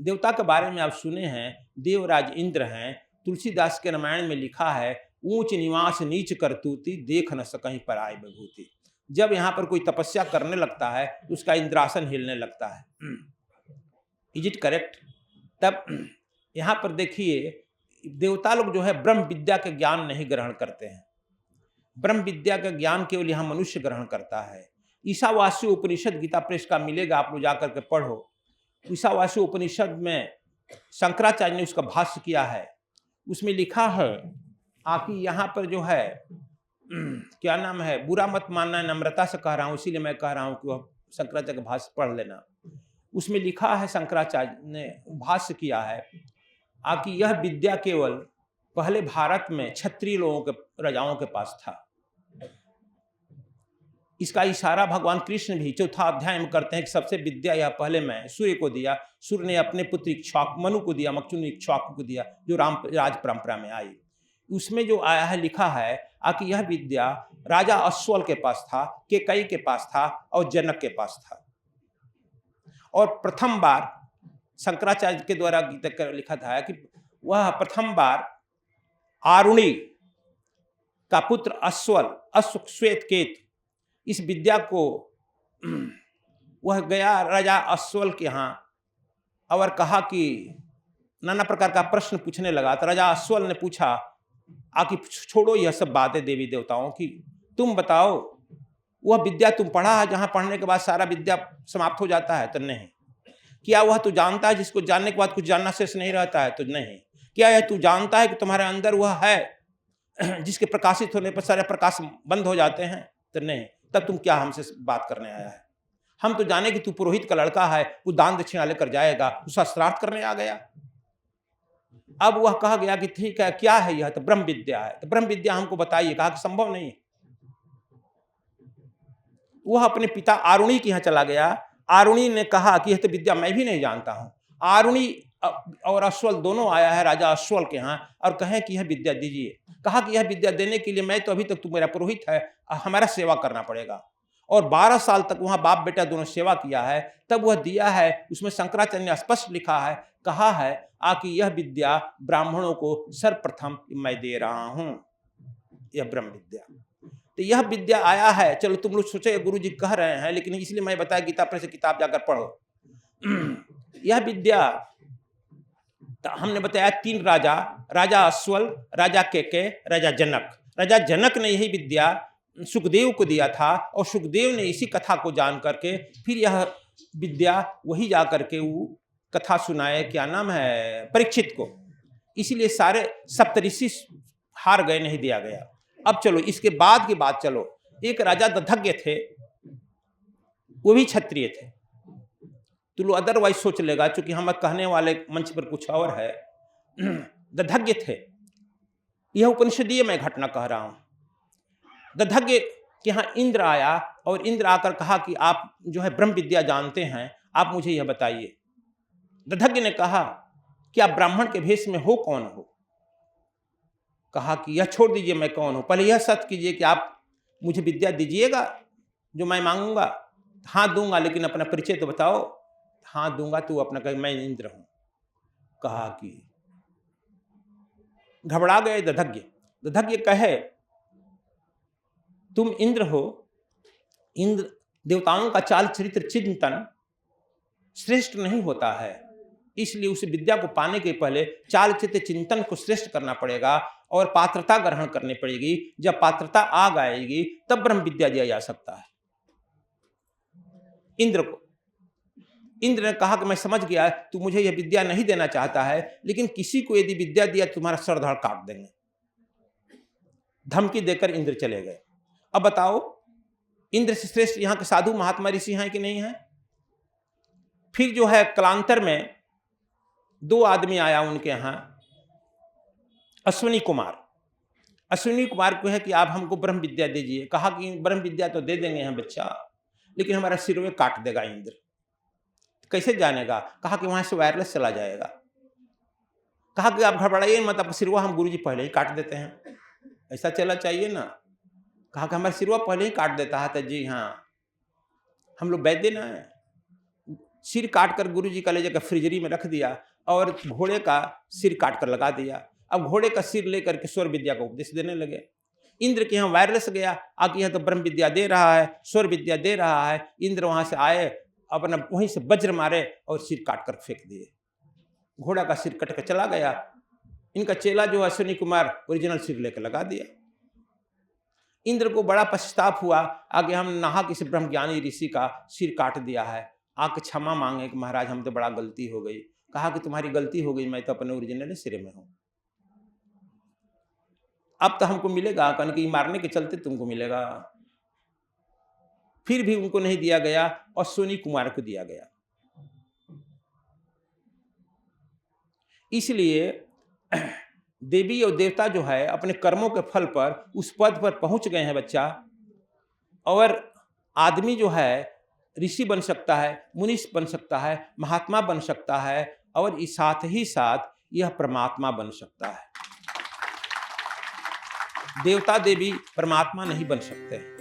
देवता के बारे में आप सुने हैं, देवराज इंद्र हैं। तुलसीदास के रामायण में लिखा है, ऊंच निवास नीच करतूती, देख न सकहीं पराय विभूति। जब यहाँ पर कोई तपस्या करने लगता है तो उसका इंद्रासन हिलने लगता है। Is it correct? तब यहाँ पर देखिए, देवता लोग जो है ब्रह्म विद्या के ज्ञान नहीं ग्रहण करते हैं। ब्रह्म विद्या का ज्ञान केवल यहाँ मनुष्य ग्रहण करता है। ईशावास्य उपनिषद गीता प्रेस का मिलेगा, आप लोग जाकर के पढ़ो। ईशावास्य उपनिषद में शंकराचार्य ने उसका भाष्य किया है। उसमें लिखा है कि यहाँ पर जो है क्या नाम है, बुरा मत मानना, नम्रता से कह रहा हूँ, इसीलिए मैं कह रहा हूँ कि वह शंकराचार्य का भाष्य पढ़ लेना। उसमें लिखा है, शंकराचार्य ने भाष्य किया है कि यह विद्या केवल पहले भारत में क्षत्रिय लोगों के, राजाओं के पास था। इसका इशारा भगवान कृष्ण भी चौथा अध्याय में करते हैं कि सबसे विद्या यह पहले मैं सूर्य को दिया, सूर्य ने अपने पुत्र इक्ष्वाकु मनु को दिया, मनु ने इक्ष्वाकु को दिया, जो राम राज परंपरा में आई। उसमें जो आया है, लिखा है कि यह विद्या राजा अश्वल के पास था, केकई के पास था और जनक के पास था। और प्रथम बार शंकराचार्य के द्वारा गीता लिखा था कि वह प्रथम बार आरुणी का पुत्र अश्वल, श्वेतकेत, इस विद्या को वह गया राजा अश्वल के यहाँ और कहा कि नाना प्रकार का प्रश्न पूछने लगा। तो राजा अश्वल ने पूछा कि छोड़ो यह सब बातें देवी देवताओं की, तुम बताओ वह विद्या तुम पढ़ा है जहाँ पढ़ने के बाद सारा विद्या समाप्त हो जाता है? तो नहीं। क्या वह तू जानता है जिसको जानने के बाद कुछ जानना शेष नहीं रहता है? तो नहीं। क्या यह तू जानता है कि तुम्हारे अंदर वह है जिसके प्रकाशित होने पर सारे प्रकाश बंद हो जाते हैं? तो नहीं। तब तुम क्या हमसे बात करने आया है? हम तो जाने कि तू पुरोहित का लड़का है, वो दान दक्षिणा लेकर जाएगा, उसका श्राद्ध करने आ गया। अब वह कहा गया कि ठीक है, क्या है यह? तो ब्रह्म विद्या है। तो ब्रह्म विद्या हमको बताइए। कहा कि संभव नहीं। वह अपने पिता आरुणी के यहाँ चला गया। आरुणी ने कहा कि यह तो विद्या मैं भी नहीं जानता हूँ। आरुणी और अश्वल दोनों आया है राजा अश्वल के यहाँ और कहे कि यह विद्या दीजिए। कहा कि यह विद्या देने के लिए मैं तो अभी तक तू मेरा पुरोहित है, हमारा सेवा करना पड़ेगा। और 12 साल तक वहाँ बाप बेटा दोनों सेवा किया है, तब वह दिया है। उसमें शंकराचार्य ने स्पष्ट लिखा है, कहा है कि यह विद्या ब्राह्मणों को सर्वप्रथम मैं दे रहा हूँ, यह ब्रह्म विद्या। तो यह विद्या आया है। चलो तुम लोग सोचे गुरु जी कह रहे हैं, लेकिन इसलिए मैं बताया गीता प्रेस से किताब जाकर पढ़ो। यह विद्या हमने बताया 3 राजा, राजा अश्वल, राजा केके, राजा जनक। राजा जनक ने यही विद्या सुखदेव को दिया था और सुखदेव ने इसी कथा को जान करके फिर यह विद्या वही जा करके वो कथा सुनाए, क्या नाम है, परीक्षित को। इसीलिए सारे सप्तऋषि हार गए, नहीं दिया गया। अब चलो इसके बाद की बात। चलो, एक राजा दधज्ञ थे, वो भी क्षत्रिय थे। तो लोग अदरवाइज सोच लेगा, चूंकि हम कहने वाले मंच पर कुछ और है। दधज्ञ थे, यह उपनिषदीय मैं घटना कह रहा हूं। दधज्ञ के यहाँ इंद्र आया और इंद्र आकर कहा कि आप जो है ब्रह्म विद्या जानते हैं, आप मुझे यह बताइए। दधज्ञ ने कहा कि आप ब्राह्मण के भेष में हो कौन हो? कहा कि यह छोड़ दीजिए मैं कौन हूं, पहले यह सत्य कीजिए कि आप मुझे विद्या दीजिएगा जो मैं मांगूंगा। हाँ दूंगा, लेकिन अपना परिचय तो बताओ। हाँ दूंगा, तू अपना कहे मैं इंद्र हूं। कहा कि घबरा गए दधज्ञ। दधज्ञ कहे तुम इंद्र हो, इंद्र देवताओं का चाल चरित्र चिंतन श्रेष्ठ नहीं होता है, इसलिए उस विद्या को पाने के पहले चाल चित्र चिंतन को श्रेष्ठ करना पड़ेगा और पात्रता ग्रहण करनी पड़ेगी। जब पात्रता आ जाएगी तब ब्रह्म विद्या दिया जा सकता है। इंद्र को, इंद्र ने कहा कि मैं समझ गया तू मुझे यह विद्या नहीं देना चाहता है, लेकिन किसी को यदि विद्या दिया तुम्हारा सर धड़ काट देंगे। धमकी देकर इंद्र चले गए। अब बताओ, इंद्र से श्रेष्ठ यहाँ के साधु महात्मा ऋषि हैं कि नहीं है? फिर जो है कालांतर में 2 आदमी आया उनके यहाँ, अश्विनी कुमार। अश्विनी कुमार को है कि आप हमको ब्रह्म विद्या दीजिए। कहा कि ब्रह्म विद्या तो दे देंगे हम बच्चा, लेकिन हमारा सिर में काट देगा इंद्र। कैसे जानेगा? कहा कि वहां से वायरलेस चला जाएगा। कहा कि आप घबराइए मत, आपका सिरवा हम गुरुजी पहले ही काट देते हैं, ऐसा चला चाहिए ना। कहा कि हमारा सिरवा पहले ही काट देता है। तो जी हाँ, हम लोग वैद्य ना है, सिर काट कर गुरुजी का ले जाकर फ्रिजरी में रख दिया और घोड़े का सिर काट कर लगा दिया। अब घोड़े का सिर लेकर के स्वर विद्या का उपदेश देने लगे। इंद्र के यहाँ वायरलेस गया, आके यहाँ तो ब्रह्म विद्या दे रहा है, स्वर विद्या दे रहा है। इंद्र वहां से आए, अपना वहीं से वज्र मारे और सिर काट कर फेंक दिए। घोड़ा का सिर कट कर चला गया। इनका चेला जो अश्विनी कुमार ओरिजिनल सिर लेकर लगा दिया। इंद्र को बड़ा पश्चाताप हुआ, आगे हम नहा किसी ब्रह्मज्ञानी ऋषि का सिर काट दिया है, आके क्षमा मांगे कि महाराज हम तो बड़ा गलती हो गई। कहा कि तुम्हारी गलती हो गई, मैं तो अपने ओरिजिनल सिरे में हूं, अब तो हमको मिलेगा, कन की मारने के चलते तुमको मिलेगा। फिर भी उनको नहीं दिया गया, अश्विनी कुमार को दिया गया। इसलिए देवी और देवता जो है अपने कर्मों के फल पर उस पद पर पहुंच गए हैं बच्चा। और आदमी जो है ऋषि बन सकता है, मुनीष बन सकता है, महात्मा बन सकता है, और इस साथ ही साथ यह परमात्मा बन सकता है। देवता देवी परमात्मा नहीं बन सकते हैं।